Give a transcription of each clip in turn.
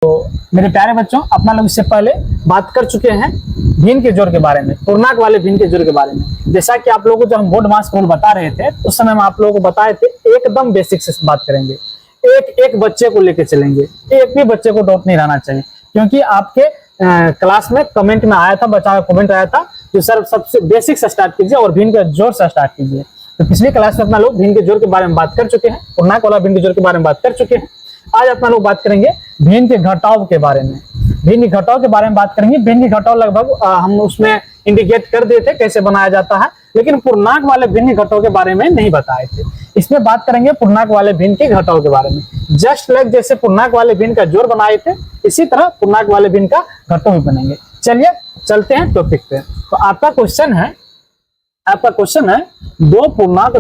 तो मेरे प्यारे बच्चों, अपना लोग इससे पहले बात कर चुके हैं भिन्न के जोड़ के बारे में, पूर्णांक वाले भिन्न के जोड़ के बारे में। जैसा कि आप लोगों को जब हम बोर्ड मास रूल बता रहे थे उस समय हम आप लोगों को बताए थे एकदम बेसिक से बात करेंगे, एक एक बच्चे को लेकर चलेंगे, एक भी बच्चे को डाउट नहीं रहना चाहिए। क्योंकि आपके क्लास में कमेंट में आया था, बच्चा का कमेंट आया था कि सर सबसे बेसिक से स्टार्ट कीजिए और भिन्न के जोड़ से स्टार्ट कीजिए। तो पिछली क्लास में अपना लोग भिन्न के जोड़ के बारे में बात कर चुके हैं, पूर्णांक वाला भिन्न के जोड़ के बारे में बात कर चुके हैं। आज अपना लोग बात करेंगे भिन्न के घटाव के बारे में। भिन्न के घटाव के बारे में बात करेंगे। भिन्न के घटाव लगभग हम उसमें इंडिकेट कर दिए थे कैसे बनाया जाता है, लेकिन पूर्णांक वाले भिन्न के घटाव के बारे में नहीं बताए थे। इसमें बात करेंगे पूर्णांक वाले भिन्न के घटाव के बारे में। जस्ट लाइक जैसे पूर्णांक वाले भिन्न का जोड़ बनाए थे, इसी तरह पूर्णांक वाले भिन्न का घटाव भी बनेंगे। चलिए चलते हैं टॉपिक पे। तो आपका क्वेश्चन है 2 पूर्णांक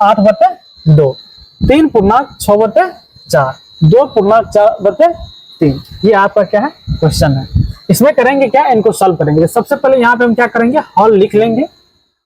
8/2, 3 पूर्णांक 6/4, 2 पूर्णांक 4/3। ये आपका क्या है क्वेश्चन है। इसमें करेंगे क्या, इनको सॉल्व करेंगे। सबसे पहले यहाँ पे हम क्या करेंगे, हल लिख लेंगे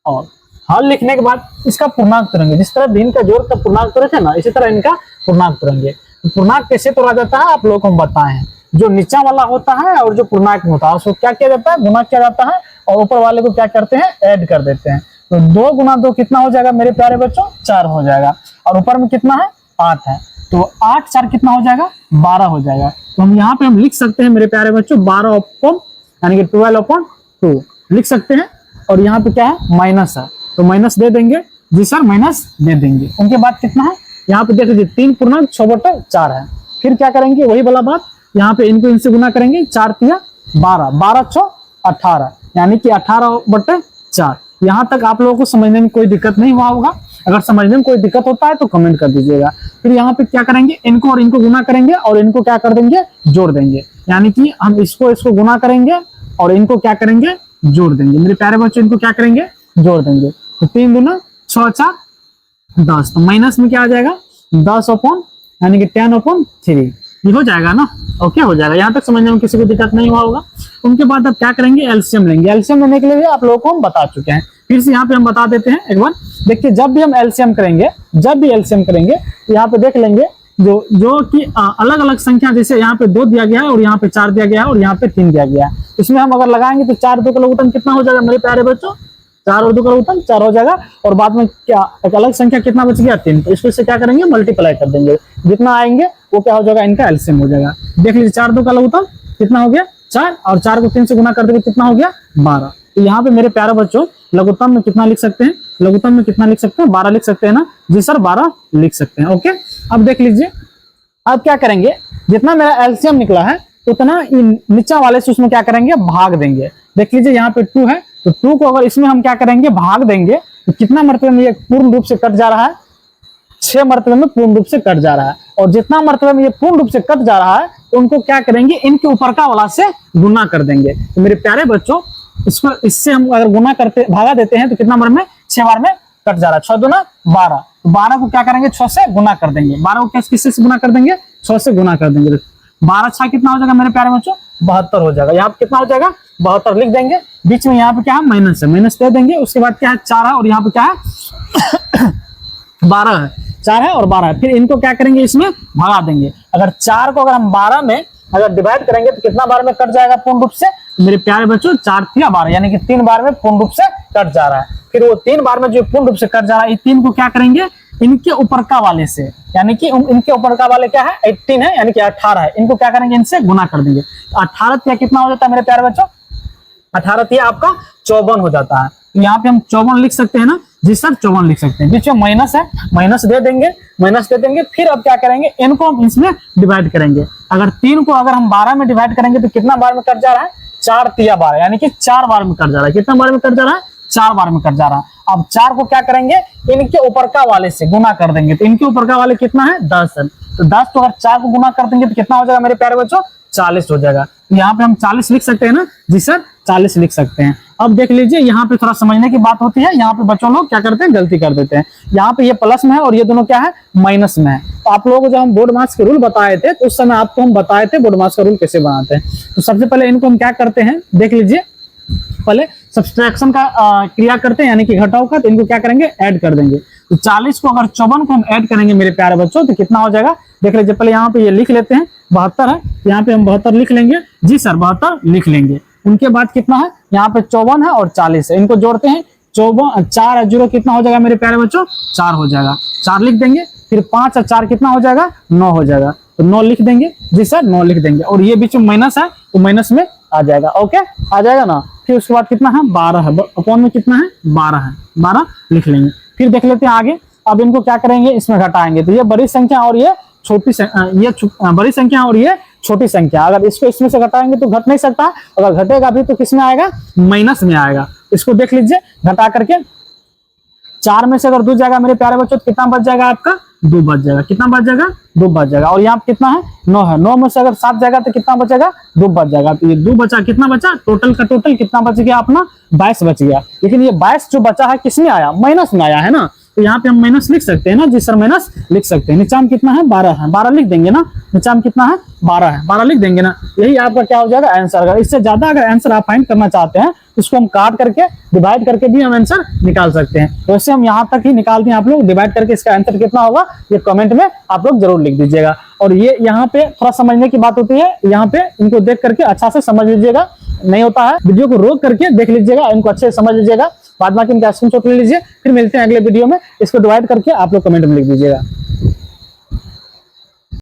और हल लिखने के बाद इसका पूर्णांक तोड़ेंगे। जिस तरह भिन्न का जोड़ का पूर्णांक तोड़े थे ना, इसी तरह इनका पूर्णांक तोड़ेंगे। पूर्णांक कैसे तोड़ा जाता है आप लोगों को हम बताए हैं। जो नीचा वाला होता है और जो पूर्णांक में होता है उसको क्या किया जाता है, गुणा किया जाता है, और ऊपर वाले को क्या करते हैं, ऐड कर देते हैं। तो 2 गुना 2 कितना हो जाएगा मेरे प्यारे बच्चों, 4 हो जाएगा। और ऊपर में कितना है, 8 है। तो 8 4 कितना हो जाएगा, 12 हो जाएगा। तो हम यहाँ पे हम लिख सकते हैं मेरे प्यारे बच्चों 12 यानी कि 12/2 लिख सकते हैं। और यहाँ पे क्या है, माइनस है, तो माइनस दे देंगे। जी सर, माइनस दे देंगे। उनके बाद कितना है, यहाँ पे देख लीजिए 3 पूर्णांक 6/4 है। फिर क्या करेंगे, वही वाला बात, यहाँ पे इनको इनसे गुना करेंगे। 4 तिया 12, 12 6 18 यानी कि 18/4। यहाँ तक आप लोगों को समझने में कोई दिक्कत नहीं हुआ होगा। अगर समझने में कोई दिक्कत होता है तो कमेंट कर दीजिएगा। फिर यहाँ पे क्या करेंगे, इनको और इनको गुना करेंगे और इनको क्या कर देंगे, जोड़ देंगे। यानी कि हम इसको गुना करेंगे और इनको क्या करेंगे, जोड़ देंगे। मेरे प्यारे बच्चों, इनको क्या करेंगे, जोड़ देंगे। तो 3 दूना 6 4 10। तो माइनस में क्या आ जाएगा, 10 यानी कि 10/3। ये हो जाएगा ना, ओके हो जाएगा। यहाँ तक समझने में किसी को दिक्कत नहीं हुआ होगा। उनके बाद अब क्या करेंगे, एलसीएम लेंगे। एलसीएम लेने के लिए आप लोगों को हम बता चुके हैं, फिर से यहाँ पे हम बता देते हैं एक बार। देखिए, जब भी एलसीएम करेंगे यहाँ पे देख लेंगे जो कि अलग अलग संख्या, जैसे यहाँ पे 2 दिया गया है और यहाँ पे 4 दिया गया है और यहाँ पे 3 दिया गया है। इसमें हम अगर लगाएंगे तो 4 2 का लघुत्तम कितना हो जाएगा मेरे प्यारे बच्चों, 4 और 2 का लघुत्तम 4 हो जाएगा। और बाद में क्या एक अलग संख्या कितना बच गया, 3। तो इसको से क्या करेंगे, मल्टीप्लाई कर देंगे। जितना आएंगे वो क्या हो जाएगा, इनका एलसीएम हो जाएगा। देख लीजिए 4 2 का लघुत्तम कितना हो गया, 4, और 4 को 3 से गुना कर देंगे कितना हो गया, 12। तो यहाँ पे मेरे प्यारे बच्चों लघुत्तम में कितना लिख सकते हैं, लघुत्तम में कितना लिख सकते हैं, 12 लिख सकते हैं ना। जी सर, 12 लिख सकते हैं। ओके, अब देख लीजिए, अब क्या करेंगे, जितना मेरा एलसीएम निकला है उतना नीचा वाले से उसमें क्या करेंगे, भाग देंगे। देख लीजिए यहाँ पे 2 है, तो 2 को अगर इसमें हम क्या करेंगे, भाग देंगे, तो कितना मरतबे में ये पूर्ण रूप से कट जा रहा है, 6 मरतबे में पूर्ण रूप से कट जा रहा है। और जितना मरतबे में ये पूर्ण रूप से कट जा रहा है तो उनको क्या करेंगे, इनके ऊपर का वाला से गुना कर देंगे। तो मेरे प्यारे बच्चों, इससे हम अगर गुना करते, भागा देते हैं तो कितना बार में, 6 बार में कट जा रहा है। 6 दूना 12, 12 को क्या करेंगे, 6 से गुना कर देंगे। 12 को किससे से गुना कर देंगे, 6 से गुना कर देंगे। 12 6 कितना हो जाएगा मेरे प्यारे बच्चों, 72 हो जाएगा। यहाँ पे कितना हो जाएगा, 72 लिख देंगे। बीच में यहाँ पे क्या है, माइनस है, माइनस दे देंगे। उसके बाद क्या है, 4 है और यहाँ पे क्या है 12 है, 4 है और 12 है। फिर इनको क्या करेंगे, इसमें भगा देंगे। अगर 4 को अगर हम 12 में अगर डिवाइड करेंगे तो कितना बार में कट जाएगा पूर्ण रूप से, मेरे प्यारे बच्चों 4 3 12 यानी कि 3 बार में पूर्ण रूप से कट जा रहा है। फिर वो 3 बार में जो पूर्ण रूप से कट जा रहा है, इस 3 को क्या करेंगे, इनके ऊपर का वाले से, यानी कि इनके ऊपर का वाले क्या है, 18 है यानी कि 18 है। इनको क्या करेंगे, इनसे गुना कर देंगे। 18 तिया कितना हो जाता है मेरे प्यारे बच्चों, 18 तिया आपका 54 हो जाता है। तो यहाँ पे हम 54 लिख सकते हैं ना। जी सर, 54 लिख सकते हैं। बीच में माइनस है, माइनस दे देंगे, माइनस दे देंगे। फिर अब क्या करेंगे, इनको हम इसमें डिवाइड करेंगे। अगर 3 को अगर हम 12 में डिवाइड करेंगे तो कितना बार में कट जा रहा है, 4 तिया 12 यानी कि 4 बार में कट जा रहा है। कितना बार में कट जा रहा है, 4 बार में कट जा रहा है। अब 4 को क्या करेंगे, इनके ऊपर का वाले से गुना कर देंगे। तो इनके ऊपर का वाले कितना है, 10 है। तो 10 को अगर 4 को गुना कर देंगे तो कितना हो जाएगा मेरे प्यारे बच्चों, 40 हो जाएगा। तो यहाँ पे हम 40 लिख सकते हैं ना। जी सर, 40 लिख सकते हैं। अब देख लीजिए, यहाँ पे थोड़ा समझने की बात होती है। यहाँ पे बच्चों लोग क्या करते हैं, गलती कर देते हैं। यहाँ पे ये प्लस में है और ये दोनों क्या है, माइनस में है। तो आप लोगों को जब हम बोर्ड मार्क्स के रूल बताए थे तो उस समय आपको हम बताए थे बोर्ड मार्क्स का रूल कैसे बनाते हैं। तो सबसे पहले इनको हम क्या करते हैं, देख लीजिए, पहले सब्सट्रैक्शन का क्रिया करते हैं यानी कि घटाव का। तो इनको क्या करेंगे, ऐड कर देंगे। तो 40 को अगर 54 को हम ऐड करेंगे मेरे प्यारे बच्चों तो कितना हो जाएगा, देख लीजिए। पहले यहाँ पे ये लिख लेते हैं 72 है, यहाँ पे हम 72 लिख लेंगे। जी सर 72 लिख लेंगे। उनके बाद कितना है, यहाँ पे 54 है और 40 है, इनको जोड़ते हैं। 54 4 और 0 कितना हो जाएगा मेरे प्यारे बच्चों, 4 हो जाएगा, 4 लिख देंगे। फिर 5 और 4 कितना हो जाएगा, 9 हो जाएगा, तो 9 लिख देंगे। जी सर 9 लिख देंगे। और ये बीच में माइनस है तो माइनस में आ जाएगा। ओके आ जाएगा ना। फिर उसके बाद कितना है, 12 है, अपॉन में कितना है, 12 है, 12 लिख लेंगे। फिर देख लेते हैं आगे। अब इनको क्या करेंगे, इसमें घटाएंगे। तो ये बड़ी संख्या और ये छोटी बड़ी संख्या और ये छोटी संख्या, अगर इसको इसमें से घटाएंगे तो घट नहीं सकता, अगर घटेगा भी तो किसमें आएगा, माइनस में आएगा। इसको देख लीजिए घटा करके, 4 में से अगर 2 जाएगा मेरे प्यारे बच्चों तो कितना बच जाएगा आपका, 2 बच जाएगा। कितना बच जाएगा, 2 बच जाएगा। और यहाँ पे कितना है, 9 है, 9 में से अगर 7 जाएगा तो कितना बचेगा, 2 बच जाएगा। तो ये 2 बचा, कितना बचा, टोटल का टोटल कितना बच गया अपना, 22 बच गया। लेकिन ये 22 जो बचा है किसमें आया, माइनस में आया है ना, तो यहाँ पे हम माइनस लिख सकते हैं ना। जी सर माइनस लिख सकते हैं। नीचा में कितना है, 12 है, 12 लिख देंगे ना। नीचा में कितना है, 12 है, 12 लिख देंगे ना। यही आपका क्या हो जाएगा आंसर। अगर इससे ज्यादा अगर आंसर आप फाइंड करना चाहते हैं उसको हम काट करके डिवाइड करके भी हम आंसर निकाल सकते हैं। तो इससे हम यहाँ तक ही निकालते हैं। आप लोग डिवाइड करके इसका आंसर कितना होगा ये कमेंट में आप लोग जरूर लिख दीजिएगा। और ये यहाँ पे थोड़ा समझने की बात होती है, यहाँ पे इनको देख करके अच्छा से समझ लीजिएगा। नहीं होता है वीडियो को रोक करके देख लीजिएगा, इनको अच्छे से समझ लीजिएगा, बाद में इनका स्क्रीनशॉट ले लीजिए। फिर मिलते हैं अगले वीडियो में। इसको डिवाइड करके आप लोग कमेंट में लिख दीजिएगा।